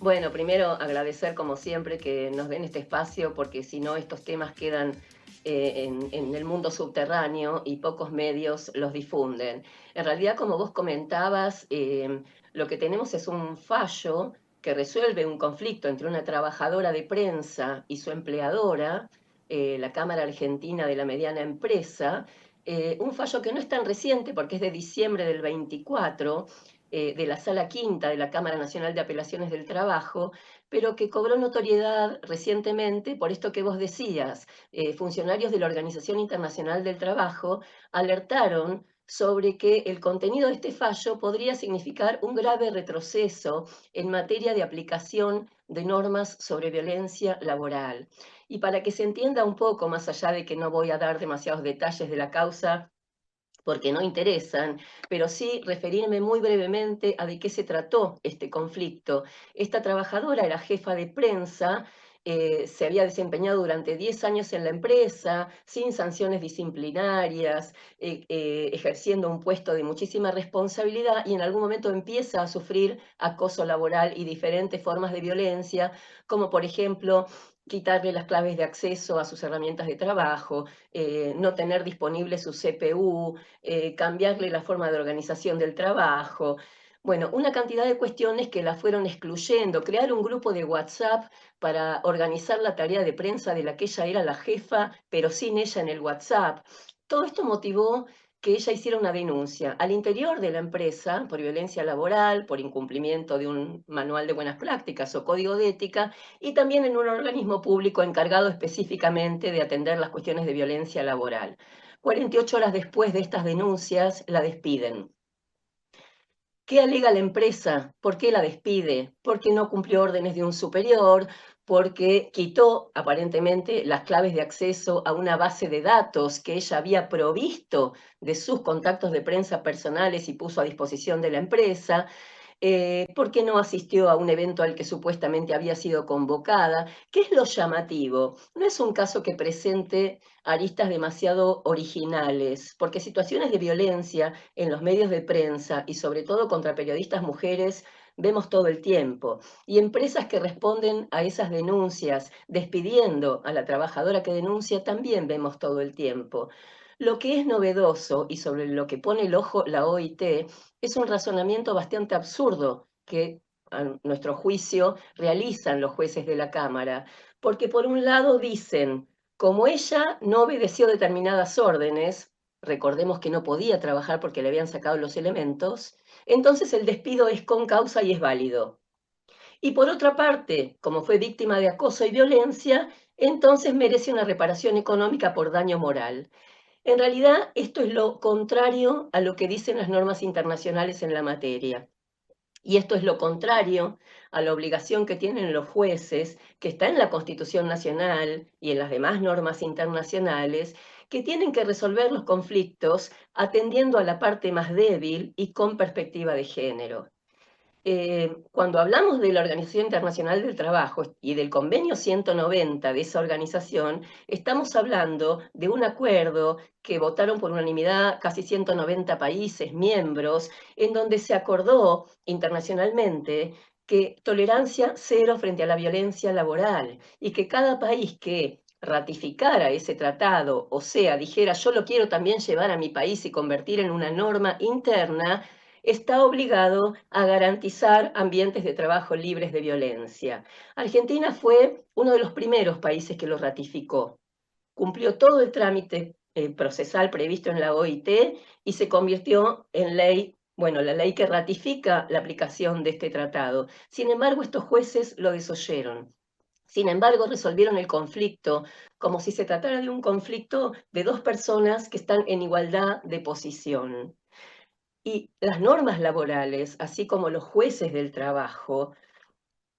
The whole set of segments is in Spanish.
Bueno, primero agradecer como siempre que nos den este espacio porque si no estos temas quedan en el mundo subterráneo y pocos medios los difunden. En realidad, como vos comentabas, lo que tenemos es un fallo que resuelve un conflicto entre una trabajadora de prensa y su empleadora, la Cámara Argentina de la Mediana Empresa, un fallo que no es tan reciente porque es de diciembre del 24, de la Sala Quinta de la Cámara Nacional de Apelaciones del Trabajo, pero que cobró notoriedad recientemente por esto que vos decías. Funcionarios de la Organización Internacional del Trabajo alertaron sobre que el contenido de este fallo podría significar un grave retroceso en materia de aplicación de normas sobre violencia laboral. Y para que se entienda un poco, más allá de que no voy a dar demasiados detalles de la causa, porque no interesan, pero sí referirme muy brevemente a de qué se trató este conflicto. Esta trabajadora era jefa de prensa, se había desempeñado durante 10 años en la empresa, sin sanciones disciplinarias, ejerciendo un puesto de muchísima responsabilidad y en algún momento empieza a sufrir acoso laboral y diferentes formas de violencia, como por ejemplo quitarle las claves de acceso a sus herramientas de trabajo, no tener disponible su CPU, cambiarle la forma de organización del trabajo. Bueno, una cantidad de cuestiones que la fueron excluyendo, crear un grupo de WhatsApp para organizar la tarea de prensa de la que ella era la jefa, pero sin ella en el WhatsApp. Todo esto motivó que ella hiciera una denuncia al interior de la empresa por violencia laboral, por incumplimiento de un manual de buenas prácticas o código de ética, y también en un organismo público encargado específicamente de atender las cuestiones de violencia laboral. 48 horas después de estas denuncias, la despiden. ¿Qué alega la empresa? ¿Por qué la despide? Porque no cumplió órdenes de un superior, porque quitó aparentemente las claves de acceso a una base de datos que ella había provisto de sus contactos de prensa personales y puso a disposición de la empresa, por qué no asistió a un evento al que supuestamente había sido convocada. ¿Qué es lo llamativo? No es un caso que presente aristas demasiado originales, porque situaciones de violencia en los medios de prensa y sobre todo contra periodistas mujeres vemos todo el tiempo. Y empresas que responden a esas denuncias despidiendo a la trabajadora que denuncia también vemos todo el tiempo. Lo que es novedoso y sobre lo que pone el ojo la OIT es un razonamiento bastante absurdo que a nuestro juicio realizan los jueces de la Cámara, porque por un lado dicen, como ella no obedeció determinadas órdenes, recordemos que no podía trabajar porque le habían sacado los elementos, entonces el despido es con causa y es válido. Y por otra parte, como fue víctima de acoso y violencia, entonces merece una reparación económica por daño moral. En realidad, esto es lo contrario a lo que dicen las normas internacionales en la materia. Y esto es lo contrario a la obligación que tienen los jueces, que está en la Constitución Nacional y en las demás normas internacionales, que tienen que resolver los conflictos atendiendo a la parte más débil y con perspectiva de género. Cuando hablamos de la Organización Internacional del Trabajo y del convenio 190 de esa organización, estamos hablando de un acuerdo que votaron por unanimidad casi 190 países miembros, en donde se acordó internacionalmente que tolerancia cero frente a la violencia laboral y que cada país que ratificara ese tratado, o sea, dijera yo lo quiero también llevar a mi país y convertir en una norma interna, está obligado a garantizar ambientes de trabajo libres de violencia. Argentina fue uno de los primeros países que lo ratificó. Cumplió todo el trámite procesal previsto en la OIT y se convirtió en ley, bueno, la ley que ratifica la aplicación de este tratado. Sin embargo, estos jueces lo desoyeron. Sin embargo, resolvieron el conflicto como si se tratara de un conflicto de dos personas que están en igualdad de posición. Y las normas laborales, así como los jueces del trabajo,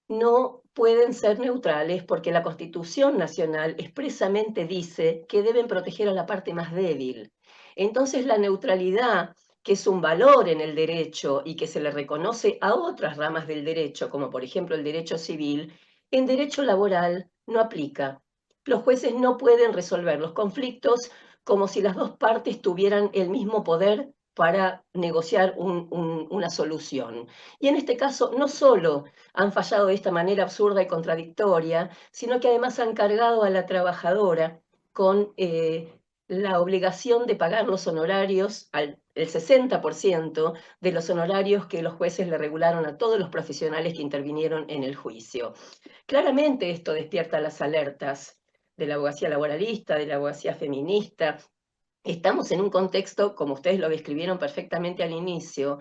no pueden ser neutrales porque la Constitución Nacional expresamente dice que deben proteger a la parte más débil. Entonces, la neutralidad, que es un valor en el derecho y que se le reconoce a otras ramas del derecho, como por ejemplo el derecho civil, en derecho laboral no aplica. Los jueces no pueden resolver los conflictos como si las dos partes tuvieran el mismo poder para negociar una solución. Y en este caso, no solo han fallado de esta manera absurda y contradictoria, sino que además han cargado a la trabajadora con la obligación de pagar los honorarios, el 60% de los honorarios que los jueces le regularon a todos los profesionales que intervinieron en el juicio. Claramente esto despierta las alertas de la abogacía laboralista, de la abogacía feminista. Estamos en un contexto, como ustedes lo describieron perfectamente al inicio,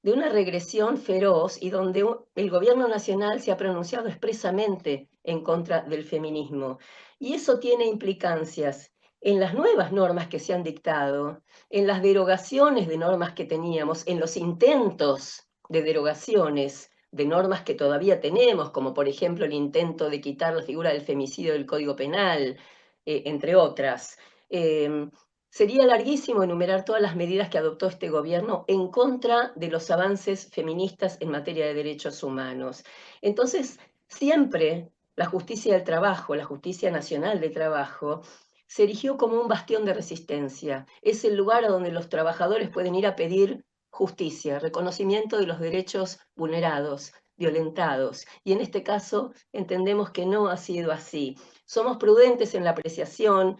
de una regresión feroz y donde el gobierno nacional se ha pronunciado expresamente en contra del feminismo. Y eso tiene implicancias en las nuevas normas que se han dictado, en las derogaciones de normas que teníamos, en los intentos de derogaciones de normas que todavía tenemos, como por ejemplo el intento de quitar la figura del femicidio del Código Penal, entre otras. Eh, Sería larguísimo enumerar todas las medidas que adoptó este gobierno en contra de los avances feministas en materia de derechos humanos. Entonces, siempre la justicia del trabajo, la justicia nacional de trabajo, se erigió como un bastión de resistencia. Es el lugar a donde los trabajadores pueden ir a pedir justicia, reconocimiento de los derechos vulnerados, violentados. Y en este caso entendemos que no ha sido así. Somos prudentes en la apreciación,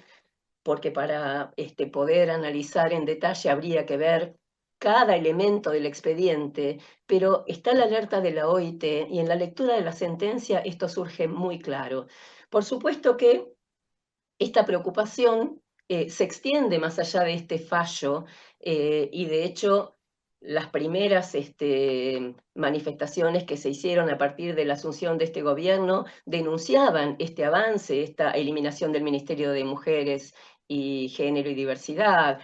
porque para poder analizar en detalle habría que ver cada elemento del expediente, pero está la alerta de la OIT y en la lectura de la sentencia esto surge muy claro. Por supuesto que esta preocupación se extiende más allá de este fallo y de hecho las primeras manifestaciones que se hicieron a partir de la asunción de este gobierno denunciaban este avance, esta eliminación del Ministerio de Mujeres y Género y Diversidad,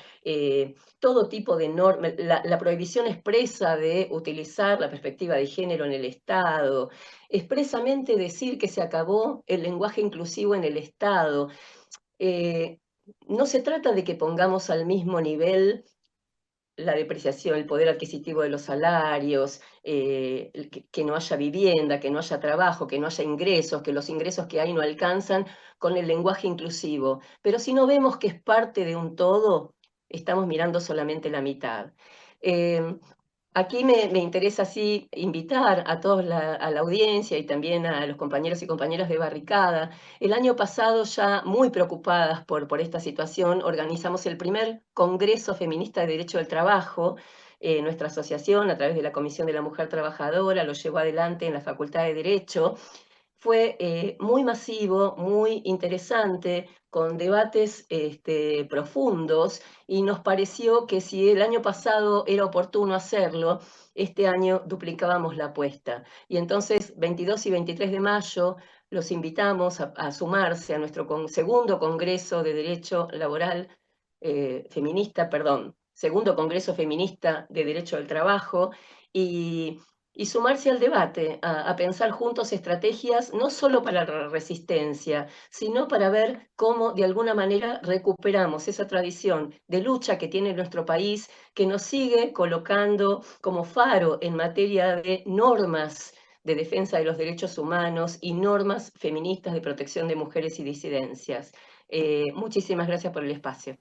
todo tipo de normas, la prohibición expresa de utilizar la perspectiva de género en el Estado, expresamente decir que se acabó el lenguaje inclusivo en el Estado. eh, no se trata de que pongamos al mismo nivel la depreciación, el poder adquisitivo de los salarios, que no haya vivienda, que no haya trabajo, que no haya ingresos, que los ingresos que hay no alcanzan con el lenguaje inclusivo. Pero si no vemos que es parte de un todo, estamos mirando solamente la mitad. Eh, Aquí me interesa así invitar a todos a la audiencia y también a los compañeros y compañeras de Barricada. El año pasado, ya muy preocupadas por esta situación, organizamos el primer Congreso Feminista de Derecho del Trabajo. Nuestra asociación, a través de la Comisión de la Mujer Trabajadora, lo llevó adelante en la Facultad de Derecho. Fue muy masivo, muy interesante, con debates profundos, y nos pareció que si el año pasado era oportuno hacerlo, este año duplicábamos la apuesta. Y entonces, 22 y 23 de mayo, los invitamos a sumarse a nuestro segundo Congreso de Derecho Laboral Feminista, perdón, segundo Congreso Feminista de Derecho del Trabajo, y sumarse al debate, a pensar juntos estrategias no solo para la resistencia, sino para ver cómo de alguna manera recuperamos esa tradición de lucha que tiene nuestro país, que nos sigue colocando como faro en materia de normas de defensa de los derechos humanos y normas feministas de protección de mujeres y disidencias. Muchísimas gracias por el espacio.